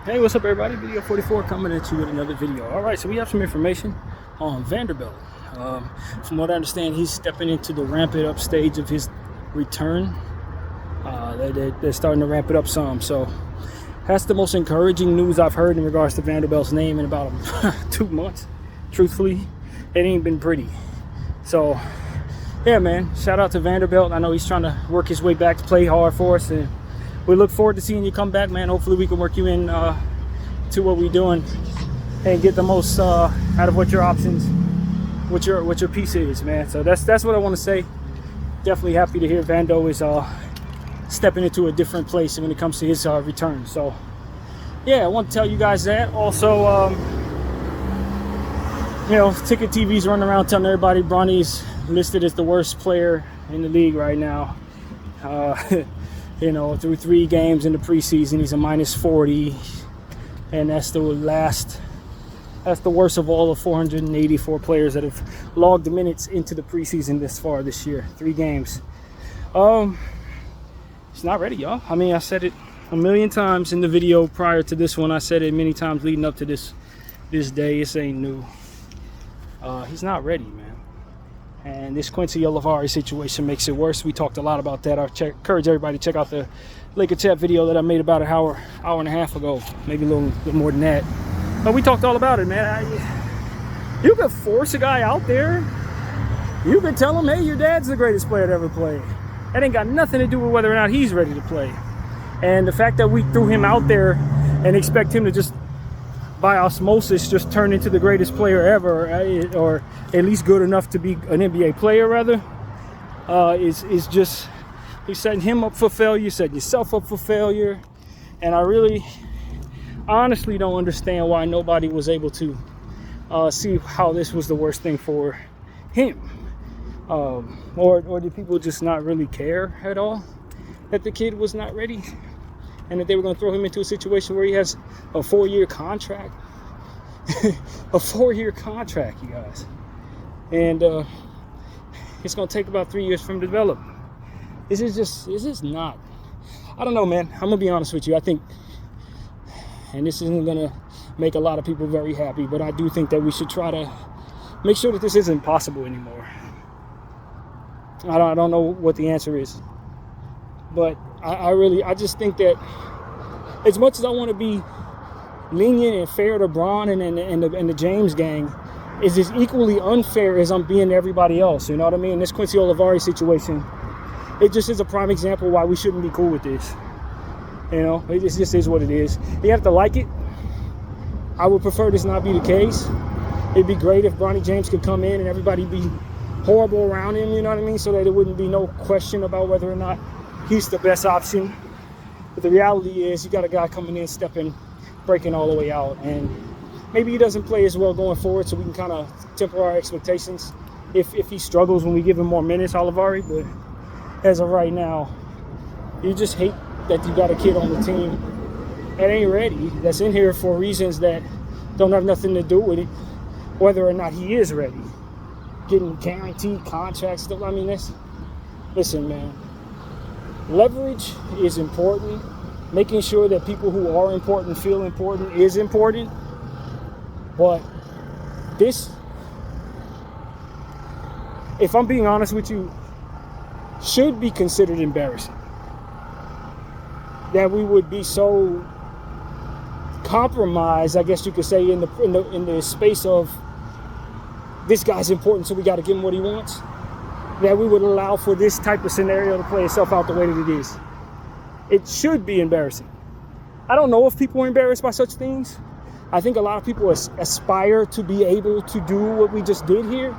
Hey, what's up, everybody? Video 44 coming at you with another video. All right, so we have some information on Vanderbilt. From what I understand, he's stepping into the ramp it up stage of his return. They're starting to ramp it up some. So that's the most encouraging news I've heard in regards to Vanderbilt's name in about 2 months. Truthfully, it ain't been pretty. So, yeah, man, shout out to Vanderbilt. I know he's trying to work his way back to play hard for us, and we look forward to seeing you come back, man. Hopefully we can work you in to what we're doing and get the most out of what your options, what your piece is, man. So that's what I want to say. Definitely happy to hear Vando is stepping into a different place when it comes to his return. So yeah, I want to tell you guys that. Also, Ticket TV's running around telling everybody Bronny's listed as the worst player in the league right now. Through 3 games in the preseason, he's a minus 40, and that's the worst of all the 484 players that have logged the minutes into the preseason this far this year. 3 games. He's not ready, y'all. I mean, I said it a million times in the video prior to this one. I said it many times leading up to this day. This ain't new. He's not ready, man. And this Quincy Olivari situation makes it worse. We talked a lot about that. I encourage everybody to check out the Laker Chat video that I made about an hour and a half ago, maybe a little more than that. But we talked all about it, man. You could force a guy out there. You could tell him, hey, your dad's the greatest player to ever play. That ain't got nothing to do with whether or not he's ready to play. And the fact that we threw him out there and expect him to just by osmosis just turn into the greatest player ever, or at least good enough to be an NBA player, rather, is just, you're setting him up for failure, you're setting yourself up for failure. And I honestly don't understand why nobody was able to see how this was the worst thing for him. Or did people just not really care at all that the kid was not ready? And that they were going to throw him into a situation where he has a 4-year contract. A 4-year contract, you guys. And it's going to take about 3 years for him to develop. This is not. I don't know, man. I'm going to be honest with you. I think, and this isn't going to make a lot of people very happy, but I do think that we should try to make sure that this isn't possible anymore. I don't know what the answer is. But I just think that as much as I want to be lenient and fair to Bron and the James gang, is as equally unfair as I'm being to everybody else. You know what I mean? This Quincy Olivari situation, it just is a prime example why we shouldn't be cool with this. It just is what it is. You have to like it. I would prefer this not be the case. It'd be great if Bronny James could come in and everybody be horrible around him, you know what I mean? So that it wouldn't be no question about whether or not he's the best option. But the reality is you got a guy coming in, stepping, breaking all the way out, and maybe he doesn't play as well going forward, so we can kind of temper our expectations if he struggles when we give him more minutes, Olivari. But as of right now, you just hate that you got a kid on the team that ain't ready, that's in here for reasons that don't have nothing to do with it, whether or not he is ready. Getting guaranteed contracts, I mean, listen, man. Leverage is important. Making sure that people who are important feel important is important. But this, if I'm being honest with you, should be considered embarrassing. That we would be so compromised, I guess you could say, in the space of this guy's important, so we got to give him what he wants, that we would allow for this type of scenario to play itself out the way that it is. It should be embarrassing. I don't know if people are embarrassed by such things. I think a lot of people aspire to be able to do what we just did here.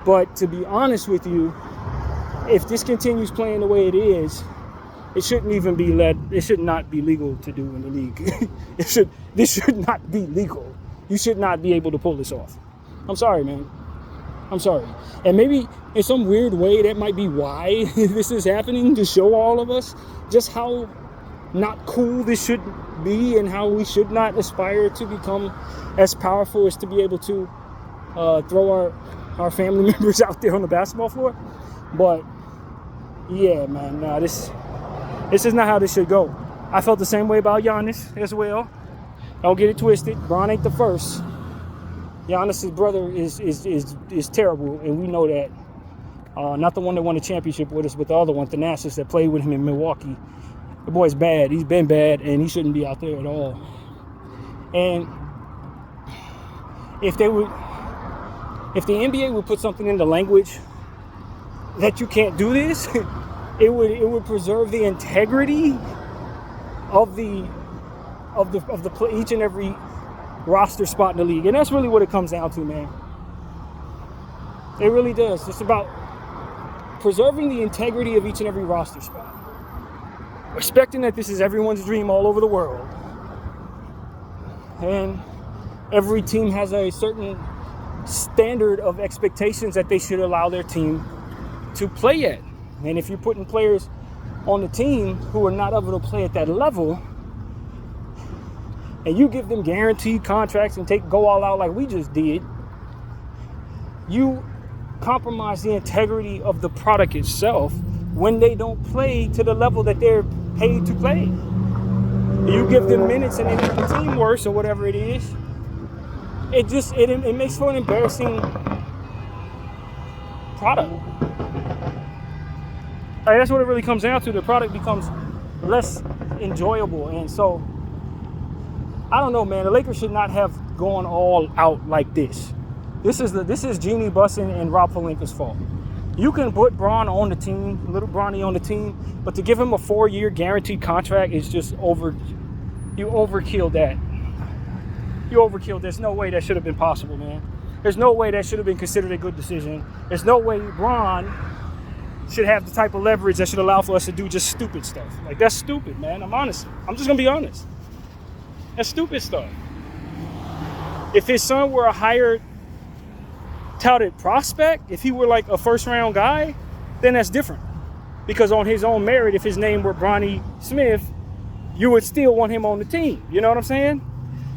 But to be honest with you, if this continues playing the way it is, it shouldn't even be it should not be legal to do in the league. This should not be legal. You should not be able to pull this off. I'm sorry, man. I'm sorry. And maybe in some weird way that might be why this is happening, to show all of us just how not cool this should be and how we should not aspire to become as powerful as to be able to throw our family members out there on the basketball floor. But yeah, man, this is not how this should go. I felt the same way about Giannis as well. Don't get it twisted. Bron ain't the first. Giannis' brother is terrible, and we know that. Not the one that won the championship with us, but the other one, Thanasis, that played with him in Milwaukee. The boy's bad. He's been bad, and he shouldn't be out there at all. And if the NBA would put something in the language that you can't do this, it would preserve the integrity of each and every roster spot in the league. And that's really what it comes down to, man. It really does. It's about preserving the integrity of each and every roster spot. Respecting that this is everyone's dream all over the world. And every team has a certain standard of expectations that they should allow their team to play at. And if you're putting players on the team who are not able to play at that level, and you give them guaranteed contracts and go all out like we just did, you compromise the integrity of the product itself when they don't play to the level that they're paid to play. You give them minutes and they make the team worse or whatever it is. It makes for an embarrassing product. Like, that's what it really comes down to. The product becomes less enjoyable. And so, I don't know, man. The Lakers should not have gone all out like this. This is Jeannie Bussin and Rob Pelinka's fault. You can put Bron on the team, little Bronny on the team, but to give him a 4-year guaranteed contract is just over. You overkill that. You overkill. There's no way that should have been possible, man. There's no way that should have been considered a good decision. There's no way Bron should have the type of leverage that should allow for us to do just stupid stuff. Like, that's stupid, man. I'm honest. I'm just going to be honest. That's stupid stuff. If his son were a higher touted prospect, if he were like a first-round guy, then that's different. Because on his own merit, if his name were Bronny Smith, you would still want him on the team. You know what I'm saying?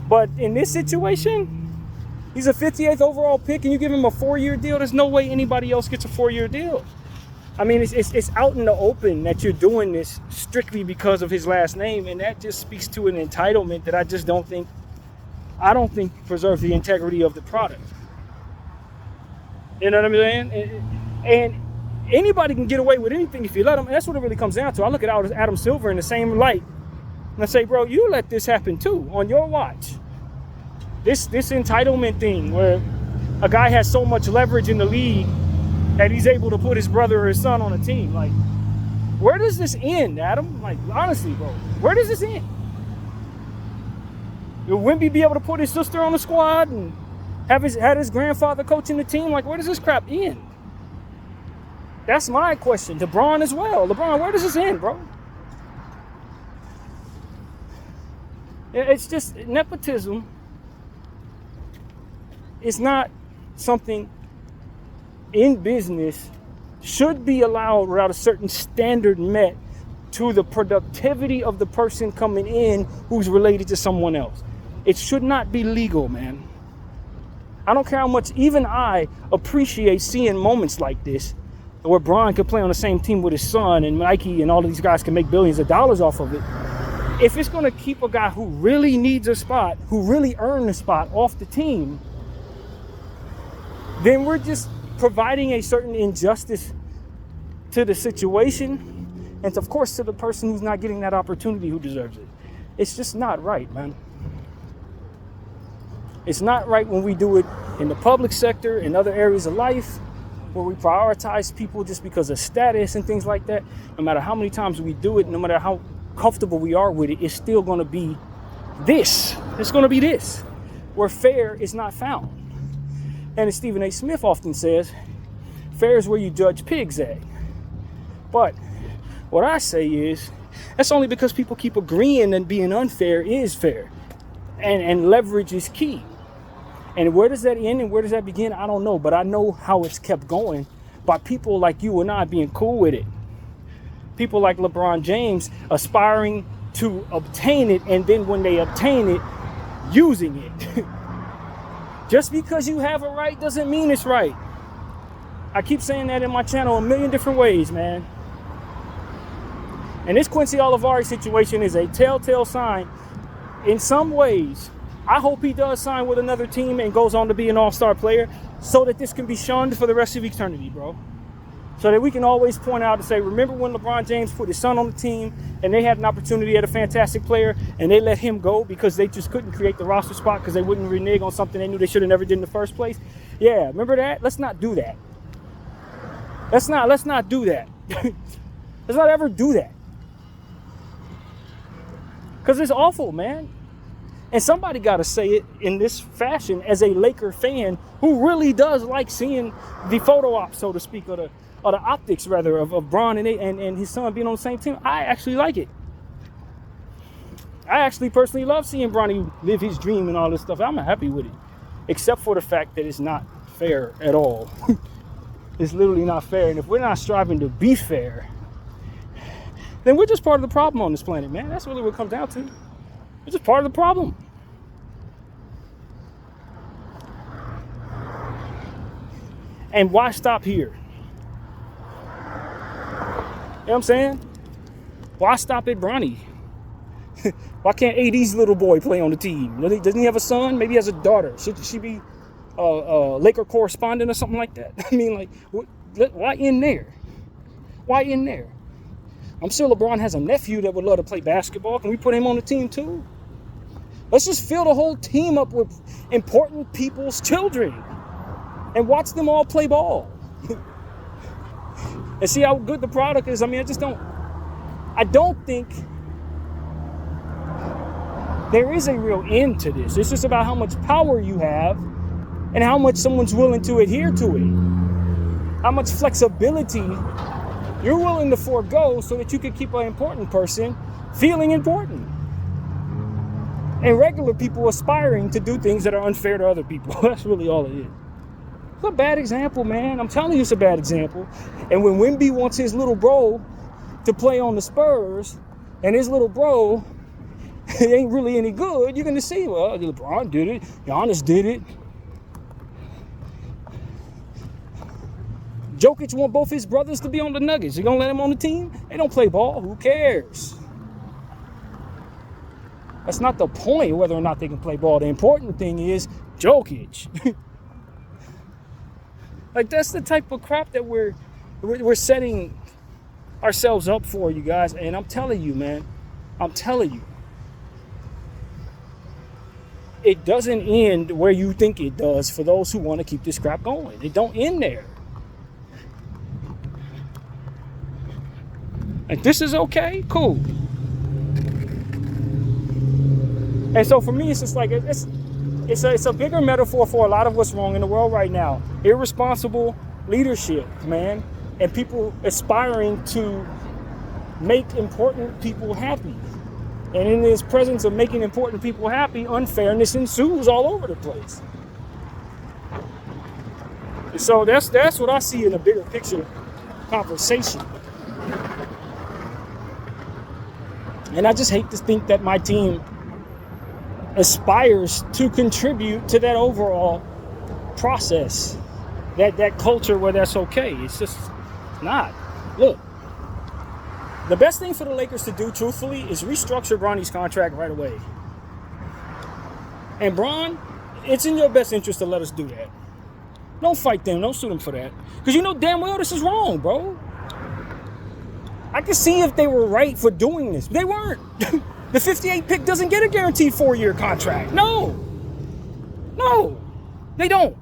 But in this situation, he's a 58th overall pick and you give him a 4-year deal. There's no way anybody else gets a 4-year deal. I mean, it's out in the open that you're doing this strictly because of his last name, and that just speaks to an entitlement that I don't think preserves the integrity of the product. You know what I'm saying? And anybody can get away with anything if you let them. And that's what it really comes down to. I look at Adam Silver in the same light. And I say, bro, you let this happen too on your watch. This entitlement thing where a guy has so much leverage in the league that he's able to put his brother or his son on a team. Like, where does this end, Adam? Like, honestly, bro, where does this end? Will Wemby be able to put his sister on the squad and had his grandfather coaching the team? Like, where does this crap end? That's my question. LeBron as well. LeBron, where does this end, bro? It's just nepotism. It's not something in business should be allowed without a certain standard met to the productivity of the person coming in who's related to someone else. It should not be legal, man. I don't care how much even I appreciate seeing moments like this where Bron could play on the same team with his son and Nike and all of these guys can make billions of dollars off of it. If it's going to keep a guy who really needs a spot, who really earned a spot off the team, then we're just providing a certain injustice to the situation and, of course, to the person who's not getting that opportunity who deserves it. It's just not right, man. It's not right when we do it in the public sector, in other areas of life, where we prioritize people just because of status and things like that. No matter how many times we do it, no matter how comfortable we are with it, it's still going to be this. It's going to be this, where fair is not found. And as Stephen A. Smith often says, fair is where you judge pigs at. But what I say is, that's only because people keep agreeing that being unfair is fair. And leverage is key. And where does that end and where does that begin? I don't know. But I know how it's kept going by people like you and I being cool with it. People like LeBron James aspiring to obtain it, and then when they obtain it, using it. Just because you have it right doesn't mean it's right. I keep saying that in my channel a million different ways, man. And this Quincy Olivari situation is a telltale sign in some ways. I hope he does sign with another team and goes on to be an all-star player so that this can be shunned for the rest of eternity, bro. So that we can always point out and say, remember when LeBron James put his son on the team and they had an opportunity at a fantastic player and they let him go because they just couldn't create the roster spot because they wouldn't renege on something they knew they should have never did in the first place? Yeah, remember that? Let's not do that. Let's not do that. Let's not ever do that. Because it's awful, man. And somebody got to say it in this fashion as a Laker fan who really does like seeing the photo op, so to speak, or the optics, rather, of Bron and his son being on the same team. I actually like it. I actually personally love seeing Bronny live his dream and all this stuff. I'm happy with it. Except for the fact that it's not fair at all. It's literally not fair. And if we're not striving to be fair, then we're just part of the problem on this planet, man. That's really what it comes down to. We're just part of the problem. And why stop here? You know what I'm saying? Why stop at Bronny? Why can't AD's little boy play on the team? Doesn't he have a son? Maybe he has a daughter. Should she be a Laker correspondent or something like that? I mean, like, why in there? Why in there? I'm sure LeBron has a nephew that would love to play basketball. Can we put him on the team too? Let's just fill the whole team up with important people's children and watch them all play ball. And see how good the product is. I mean, I don't think there is a real end to this. It's just about how much power you have and how much someone's willing to adhere to it. How much flexibility you're willing to forego so that you can keep an important person feeling important. And regular people aspiring to do things that are unfair to other people. That's really all it is. It's a bad example, man. I'm telling you, it's a bad example. And when Wemby wants his little bro to play on the Spurs, and his little bro ain't really any good, you're going to see, well, LeBron did it. Giannis did it. Jokic want both his brothers to be on the Nuggets. You gonna let him on the team? They don't play ball. Who cares? That's not the point, whether or not they can play ball. The important thing is Jokic. Like, that's the type of crap that we're setting ourselves up for, you guys. And I'm telling you, man, I'm telling you, it doesn't end where you think it does for those who want to keep this crap going. It don't end there. Like, this is okay, cool. And so for me, it's just like it's a bigger metaphor for a lot of what's wrong in the world right now. Irresponsible leadership, man, and people aspiring to make important people happy. And in this presence of making important people happy, unfairness ensues all over the place. And so that's what I see in a bigger picture conversation. And I just hate to think that my team aspires to contribute to that overall process, that culture where that's okay. It's just not. Look, the best thing for the Lakers to do, truthfully, is restructure Bronny's contract right away. And Bron, it's in your best interest to let us do that. Don't fight them. Don't sue them for that. Because you know damn well this is wrong, bro. I can see if they were right for doing this. They weren't. The 58 pick doesn't get a guaranteed 4-year contract. No, they don't.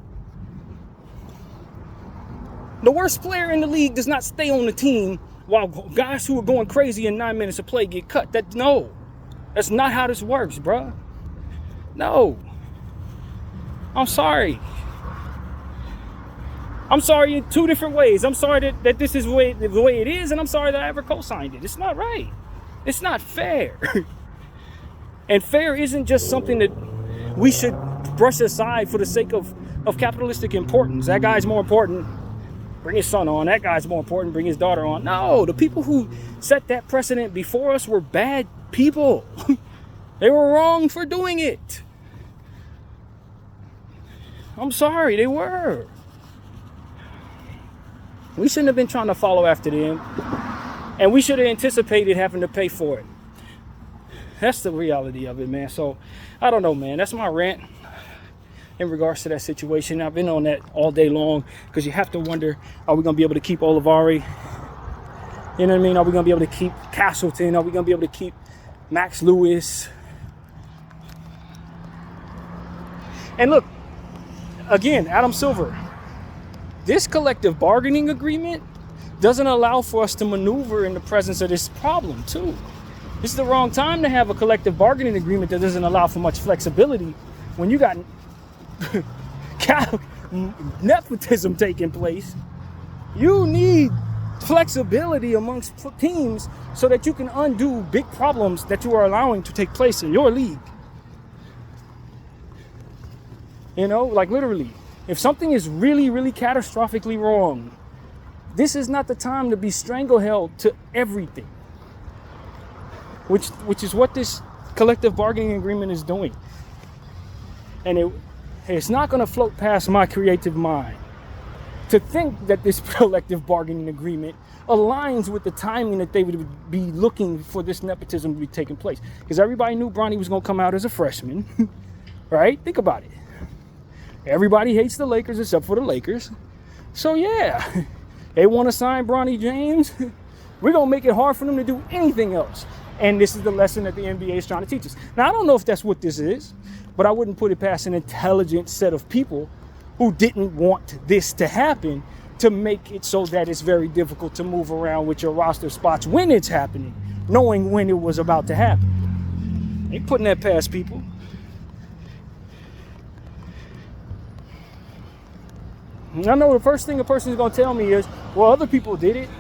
The worst player in the league does not stay on the team while guys who are going crazy in 9 minutes of play get cut. That's not how this works, bro. No. I'm sorry. I'm sorry in two different ways. I'm sorry that this is the way it is, and I'm sorry that I ever co-signed it. It's not right. It's not fair. And fair isn't just something that we should brush aside for the sake of capitalistic importance. That guy's more important. Bring his son on. That guy's more important. Bring his daughter on. No, the people who set that precedent before us were bad people. They were wrong for doing it. I'm sorry, they were. We shouldn't have been trying to follow after them. And we should have anticipated having to pay for it. That's the reality of it, man. So, I don't know, man. That's my rant in regards to that situation. I've been on that all day long because you have to wonder, are we going to be able to keep Olivari? You know what I mean? Are we going to be able to keep Castleton? Are we going to be able to keep Max Lewis? And look, again, Adam Silver, this collective bargaining agreement doesn't allow for us to maneuver in the presence of this problem, too. This is the wrong time to have a collective bargaining agreement that doesn't allow for much flexibility when you got nepotism taking place. You need flexibility amongst teams so that you can undo big problems that you are allowing to take place in your league. You know, like literally, if something is really, really catastrophically wrong, this is not the time to be strangleheld to everything, which is what this collective bargaining agreement is doing. And it's not going to float past my creative mind to think that this collective bargaining agreement aligns with the timing that they would be looking for this nepotism to be taking place. Because everybody knew Bronny was going to come out as a freshman, right? Think about it. Everybody hates the Lakers except for the Lakers. So yeah, they want to sign Bronny James. We're going to make it hard for them to do anything else. And this is the lesson that the NBA is trying to teach us. Now, I don't know if that's what this is, but I wouldn't put it past an intelligent set of people who didn't want this to happen to make it so that it's very difficult to move around with your roster spots when it's happening, knowing when it was about to happen. Ain't putting that past people. I know the first thing a person is going to tell me is, well, other people did it.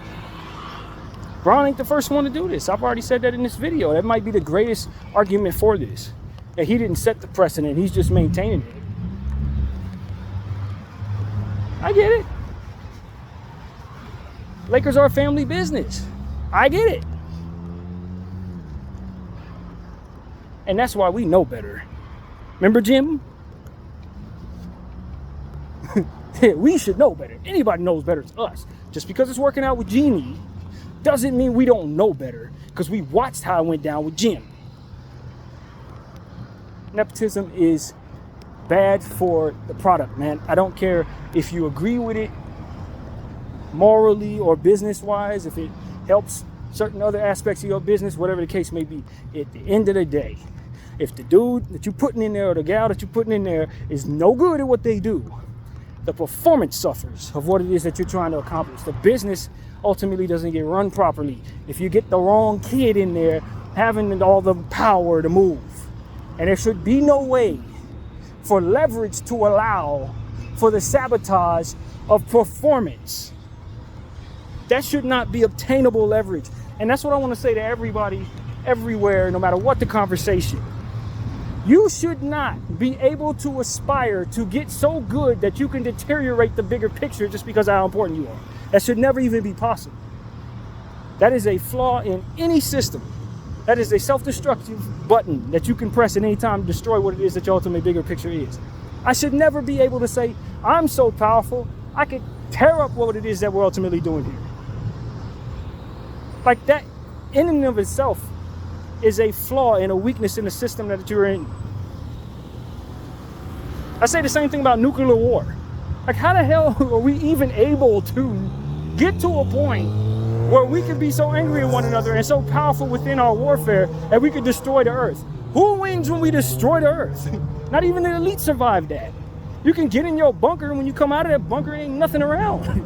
Bron ain't the first one to do this. I've already said that in this video. That might be the greatest argument for this. That he didn't set the precedent. He's just maintaining it. I get it. Lakers are a family business. I get it. And that's why we know better. Remember, Jim? Yeah, we should know better. Anybody knows better than us. Just because it's working out with Jeannie doesn't mean we don't know better, because we watched how it went down with Jim. Nepotism is bad for the product, man. I don't care if you agree with it morally or business-wise, if it helps certain other aspects of your business, whatever the case may be. At the end of the day, if the dude that you're putting in there or the gal that you're putting in there is no good at what they do, the performance suffers of what it is that you're trying to accomplish. The business ultimately doesn't get run properly if you get the wrong kid in there having all the power to move. And there should be no way for leverage to allow for the sabotage of performance. That should not be obtainable leverage. And that's what I want to say to everybody, everywhere, no matter what the conversation. You should not be able to aspire to get so good that you can deteriorate the bigger picture just because of how important you are. That should never even be possible. That is a flaw in any system. That is a self-destructive button that you can press at any time to destroy what it is that your ultimate bigger picture is. I should never be able to say, I'm so powerful, I could tear up what it is that we're ultimately doing here. Like that, in and of itself, is a flaw and a weakness in the system that you're in. I say the same thing about nuclear war. Like, how the hell are we even able to get to a point where we can be so angry at one another and so powerful within our warfare that we could destroy the earth? Who wins when we destroy the earth? Not even the elite survive that. You can get in your bunker, and when you come out of that bunker, ain't nothing around.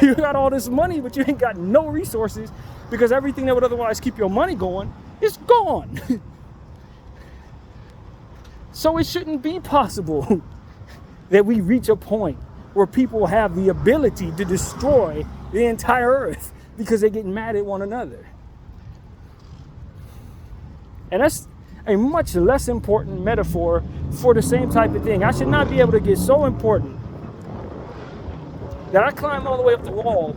You got all this money, but you ain't got no resources, because everything that would otherwise keep your money going is gone. So it shouldn't be possible that we reach a point where people have the ability to destroy the entire earth because they get mad at one another. And that's a much less important metaphor for the same type of thing. I should not be able to get so important that I climb all the way up the wall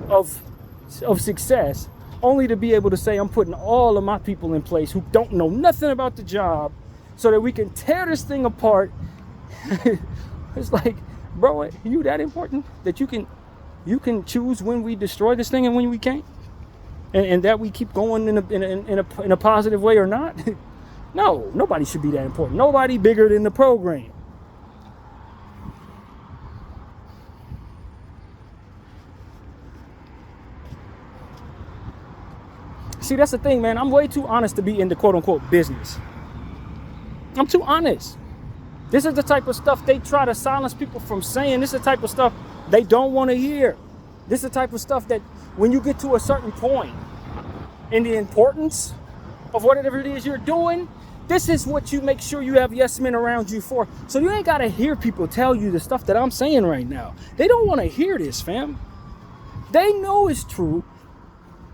of success only to be able to say I'm putting all of my people in place who don't know nothing about the job so that we can tear this thing apart. It's like, bro, you that important that you can choose when we destroy this thing and when we can't? and that we keep going in a positive way or not? No, nobody should be that important. Nobody bigger than the program. See, that's the thing, man. I'm way too honest to be in the quote-unquote business. I'm too honest. This is the type of stuff they try to silence people from saying. This is the type of stuff they don't want to hear. This is the type of stuff that when you get to a certain point in the importance of whatever it is you're doing, this is what you make sure you have yes men around you for. So you ain't got to hear people tell you the stuff that I'm saying right now. They don't want to hear this, fam. They know it's true.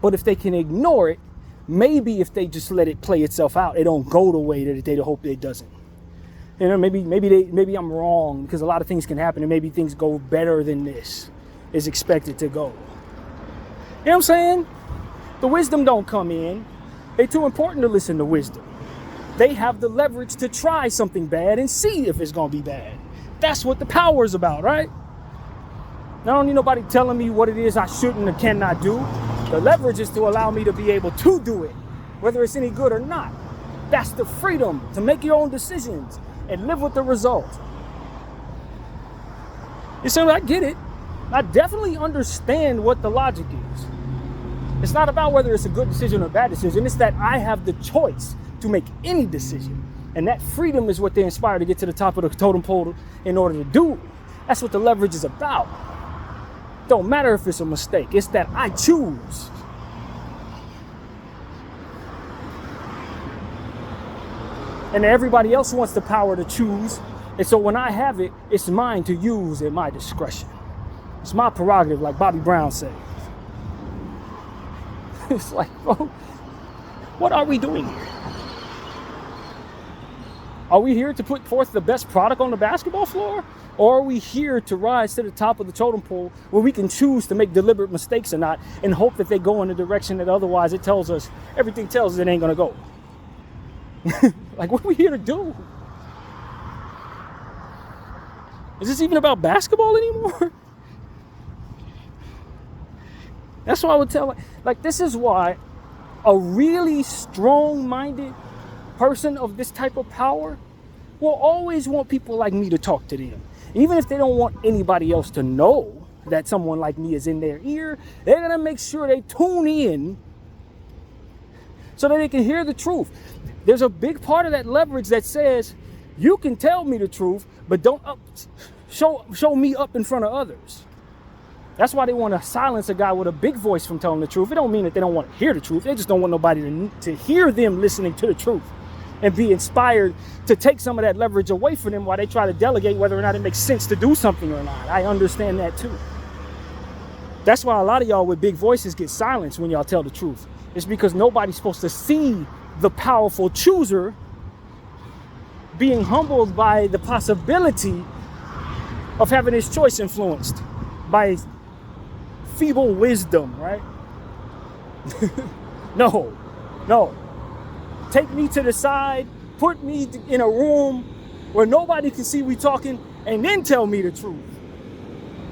But if they can ignore it, maybe if they just let it play itself out, it don't go the way that they hope it doesn't. You know, maybe I'm wrong, because a lot of things can happen and maybe things go better than this is expected to go. You know what I'm saying? The wisdom don't come in. It's too important to listen to wisdom. They have the leverage to try something bad and see if it's going to be bad. That's what the power is about, right? I don't need nobody telling me what it is I shouldn't or cannot do. The leverage is to allow me to be able to do it, whether it's any good or not. That's the freedom to make your own decisions and live with the result. You see, I get it. I definitely understand what the logic is. It's not about whether it's a good decision or a bad decision. It's that I have the choice to make any decision. And that freedom is what they inspire to get to the top of the totem pole in order to do. That's what the leverage is about. Don't matter if it's a mistake. It's that I choose. And everybody else wants the power to choose. And so when I have it, it's mine to use at my discretion. It's my prerogative, like Bobby Brown said. It's like, bro, what are we doing here? Are we here to put forth the best product on the basketball floor? Or are we here to rise to the top of the totem pole where we can choose to make deliberate mistakes or not and hope that they go in a direction that otherwise everything tells us it ain't gonna go? Like, what are we here to do? Is this even about basketball anymore? That's why I would tell, like, this is why a really strong-minded person of this type of power will always want people like me to talk to them. Even if they don't want anybody else to know that someone like me is in their ear, they're going to make sure they tune in so that they can hear the truth. There's a big part of that leverage that says, you can tell me the truth, but don't show me up in front of others. That's why they want to silence a guy with a big voice from telling the truth. It don't mean that they don't want to hear the truth. They just don't want nobody to hear them listening to the truth and be inspired to take some of that leverage away from them while they try to delegate whether or not it makes sense to do something or not. I understand that too. That's why a lot of y'all with big voices get silenced when y'all tell the truth. It's because nobody's supposed to see the powerful chooser being humbled by the possibility of having his choice influenced by feeble wisdom, right? No. Take me to the side, put me in a room where nobody can see we talking, and then tell me the truth.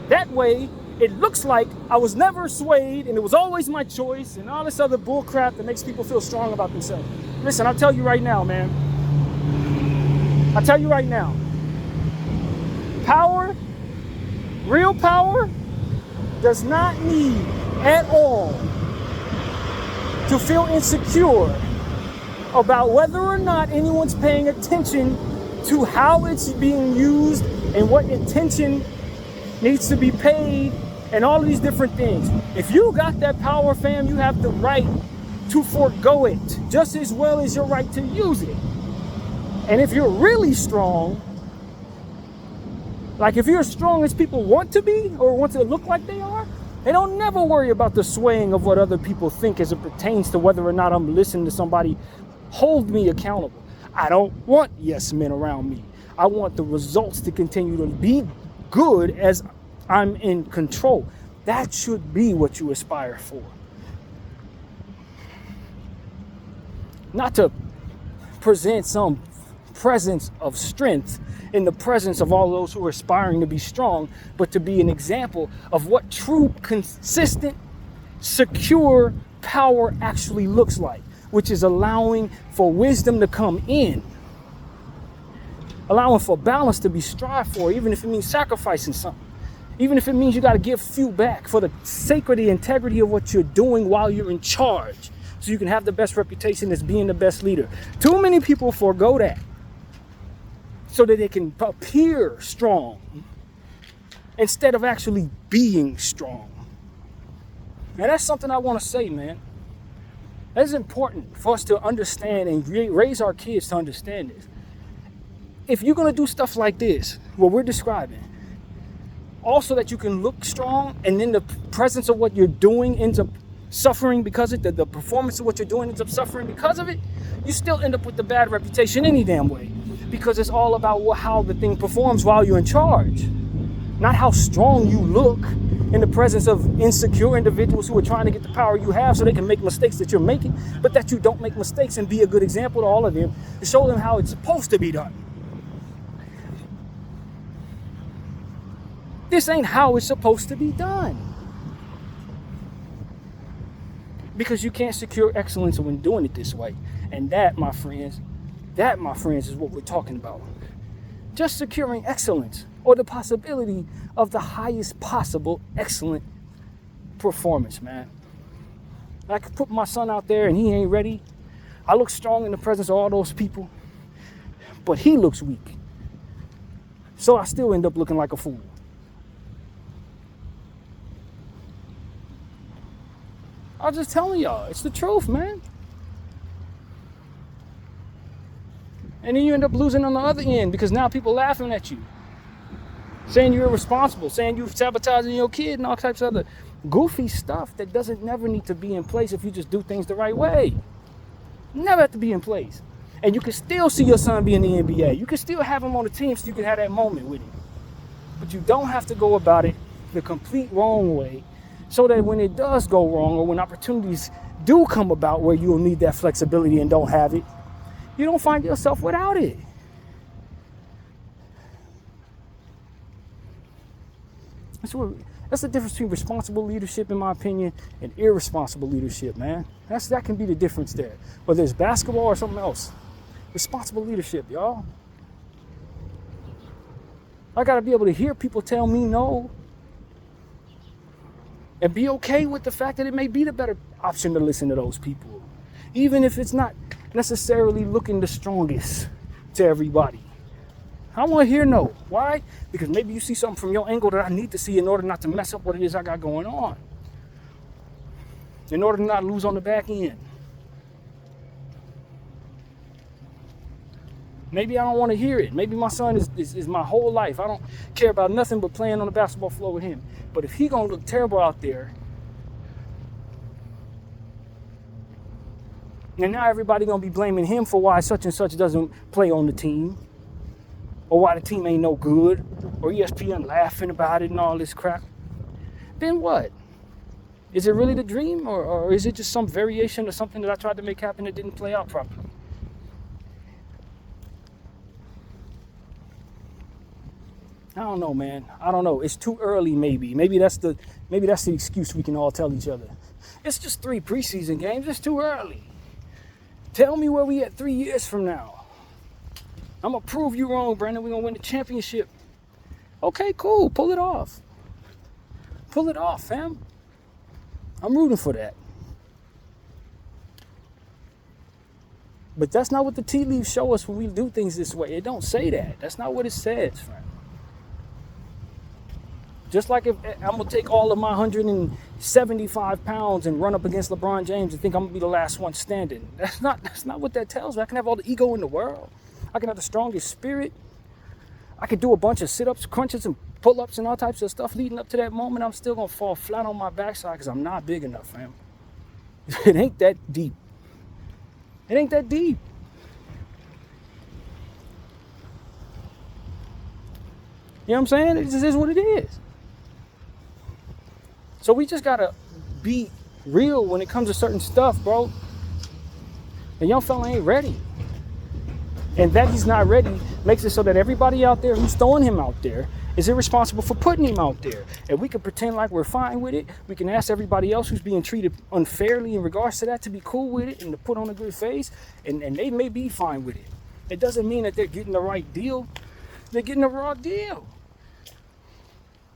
That way, it looks like I was never swayed and it was always my choice and all this other bull crap that makes people feel strong about themselves. Listen, I'll tell you right now, man. I'll tell you right now. Power, real power, does not need at all to feel insecure about whether or not anyone's paying attention to how it's being used and what attention needs to be paid and all of these different things. If you got that power, fam, you have the right to forego it just as well as your right to use it. And if you're really strong, like if you're as strong as people want to be or want to look like they are, they don't never worry about the swaying of what other people think as it pertains to whether or not I'm listening to somebody hold me accountable. I don't want yes men around me. I want the results to continue to be good as I'm in control. That should be what you aspire for. Not to present some presence of strength in the presence of all those who are aspiring to be strong, but to be an example of what true, consistent, secure power actually looks like, which is allowing for wisdom to come in, allowing for balance to be strived for, even if it means sacrificing something, even if it means you got to give few back for the sake of the integrity of what you're doing while you're in charge, so you can have the best reputation as being the best leader. Too many people forego that so that they can appear strong instead of actually being strong. Now that's something I want to say, man. That's important for us to understand and raise our kids to understand this. If you're going to do stuff like this, what we're describing, also that you can look strong, and then the presence of what you're doing ends up suffering because of it, the performance of what you're doing ends up suffering because of it, you still end up with the bad reputation any damn way, because it's all about how the thing performs while you're in charge, not how strong you look in the presence of insecure individuals who are trying to get the power you have so they can make mistakes that you're making, but that you don't make mistakes and be a good example to all of them to show them how it's supposed to be done. This ain't how it's supposed to be done. Because you can't secure excellence when doing it this way. And that, my friends, is what we're talking about. Just securing excellence, or the possibility of the highest possible excellent performance, man. I could put my son out there and he ain't ready. I look strong in the presence of all those people, but he looks weak. So I still end up looking like a fool. I'm just telling y'all, it's the truth, man. And then you end up losing on the other end because now people laughing at you, saying you're irresponsible, saying you're sabotaging your kid and all types of other goofy stuff that doesn't never need to be in place if you just do things the right way. Never have to be in place. And you can still see your son be in the NBA. You can still have him on the team so you can have that moment with him. But you don't have to go about it the complete wrong way, so that when it does go wrong, or when opportunities do come about where you'll need that flexibility and don't have it, you don't find yourself without it. That's the difference between responsible leadership, in my opinion, and irresponsible leadership, man. That can be the difference there. Whether it's basketball or something else. Responsible leadership, y'all. I gotta be able to hear people tell me no, and be okay with the fact that it may be the better option to listen to those people, even if it's not necessarily looking the strongest to everybody. I want to hear no. Why? Because maybe you see something from your angle that I need to see in order not to mess up what it is I got going on, in order to not lose on the back end. Maybe I don't want to hear it. Maybe my son is my whole life. I don't care about nothing but playing on the basketball floor with him. But if he gonna look terrible out there, and now everybody gonna be blaming him for why such and such doesn't play on the team, or why the team ain't no good, or ESPN laughing about it and all this crap, then what? Is it really the dream, or is it just some variation of something that I tried to make happen that didn't play out properly? I don't know, man. I don't know. It's too early, maybe. Maybe that's the excuse we can all tell each other. It's just 3 preseason games. It's too early. Tell me where we at 3 years from now. I'm going to prove you wrong, Brandon. We're going to win the championship. Okay, cool. Pull it off. Pull it off, fam. I'm rooting for that. But that's not what the tea leaves show us when we do things this way. It don't say that. That's not what it says, fam. Just like if I'm going to take all of my 175 pounds and run up against LeBron James and think I'm going to be the last one standing. That's not what that tells me. I can have all the ego in the world. I can have the strongest spirit. I can do a bunch of sit-ups, crunches, and pull-ups and all types of stuff leading up to that moment. I'm still going to fall flat on my backside because I'm not big enough, fam. It ain't that deep. It ain't that deep. You know what I'm saying? It just is what it is. So we just gotta be real when it comes to certain stuff, bro. The young fella ain't ready. And that he's not ready makes it so that everybody out there who's throwing him out there is irresponsible for putting him out there. And we can pretend like we're fine with it. We can ask everybody else who's being treated unfairly in regards to that to be cool with it and to put on a good face. And they may be fine with it. It doesn't mean that they're getting the right deal. They're getting a raw deal.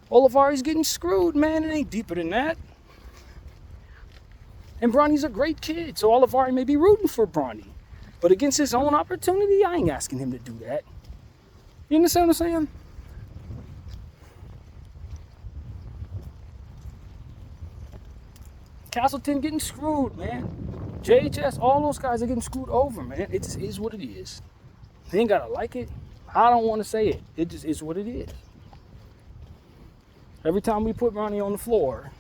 Olivari's getting screwed, man. It ain't deeper than that. And Bronny's a great kid, so Olivari may be rooting for Bronny. But against his own opportunity, I ain't asking him to do that. You understand what I'm saying? Castleton getting screwed, man. JHS, all those guys are getting screwed over, man. It just is what it is. They ain't gotta like it. I don't want to say it. It just is what it is. Every time we put Bronny on the floor,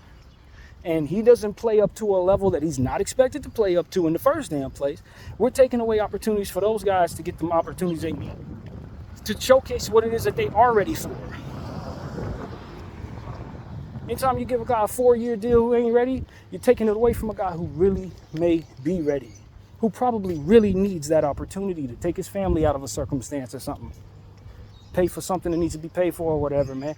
and he doesn't play up to a level that he's not expected to play up to in the first damn place, we're taking away opportunities for those guys to get the opportunities they need, to showcase what it is that they are ready for. Anytime you give a guy a 4-year deal who ain't ready, you're taking it away from a guy who really may be ready, who probably really needs that opportunity to take his family out of a circumstance or something, pay for something that needs to be paid for or whatever, man.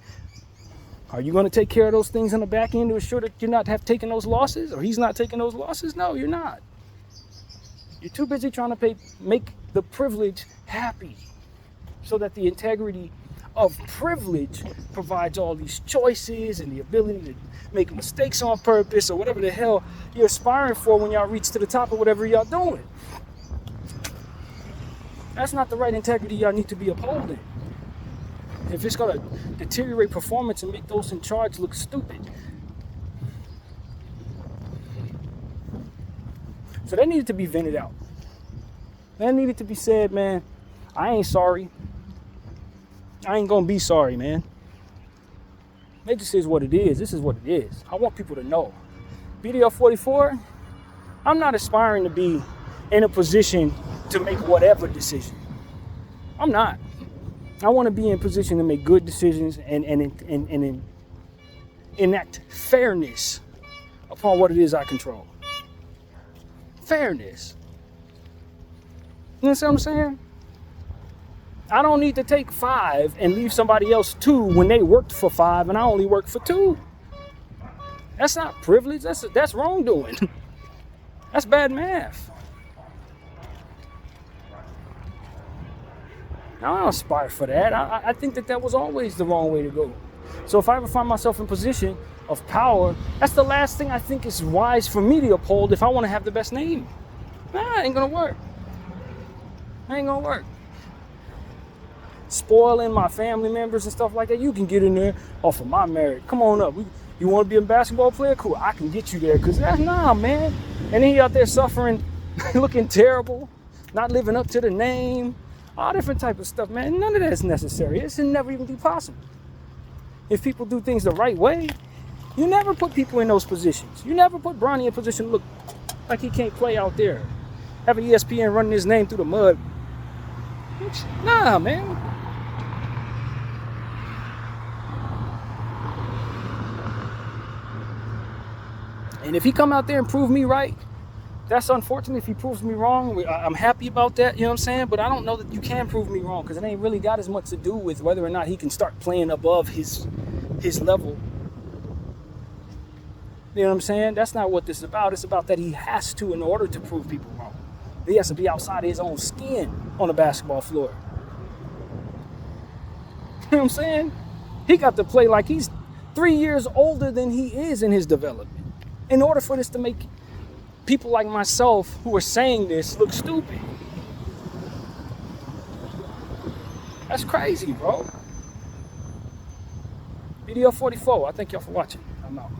Are you going to take care of those things on the back end to ensure that you're not taking those losses, or he's not taking those losses? No, you're not. You're too busy trying to make the privilege happy so that the integrity of privilege provides all these choices and the ability to make mistakes on purpose or whatever the hell you're aspiring for when y'all reach to the top of whatever y'all doing. That's not the right integrity y'all need to be upholding. If it's going to deteriorate performance and make those in charge look stupid. So that needed to be vented out. That needed to be said, man, I ain't sorry. I ain't going to be sorry, man. It just is what it is. This is what it is. I want people to know. BDL 44, I'm not aspiring to be in a position to make whatever decision. I'm not. I want to be in position to make good decisions and enact fairness upon what it is I control. Fairness. You understand what I'm saying? I don't need to take 5 and leave somebody else 2 when they worked for 5 and I only worked for 2. That's not privilege. That's wrongdoing. That's bad math. I don't aspire for that. I think that was always the wrong way to go. So if I ever find myself in position of power, that's the last thing I think is wise for me to uphold if I want to have the best name. Nah, ain't gonna work. Ain't gonna work. Spoiling my family members and stuff like that, you can get in there off of my merit. Come on up. You want to be a basketball player? Cool, I can get you there. Because nah, man. And then he out there suffering, looking terrible, not living up to the name. All different type of stuff, man. None of that is necessary. It should never even be possible. If people do things the right way, you never put people in those positions. You never put Bronny in a position to look like he can't play out there. Have an ESPN running his name through the mud. Nah, man. And if he come out there and prove me right, that's unfortunate. If he proves me wrong, I'm happy about that, you know what I'm saying? But I don't know that you can prove me wrong because it ain't really got as much to do with whether or not he can start playing above his level. You know what I'm saying? That's not what this is about. It's about that he has to in order to prove people wrong. He has to be outside of his own skin on the basketball floor. You know what I'm saying? He got to play like he's 3 years older than he is in his development. In order for this to make people like myself who are saying this look stupid. That's crazy, bro. BDL 44, I thank y'all for watching. I'm out.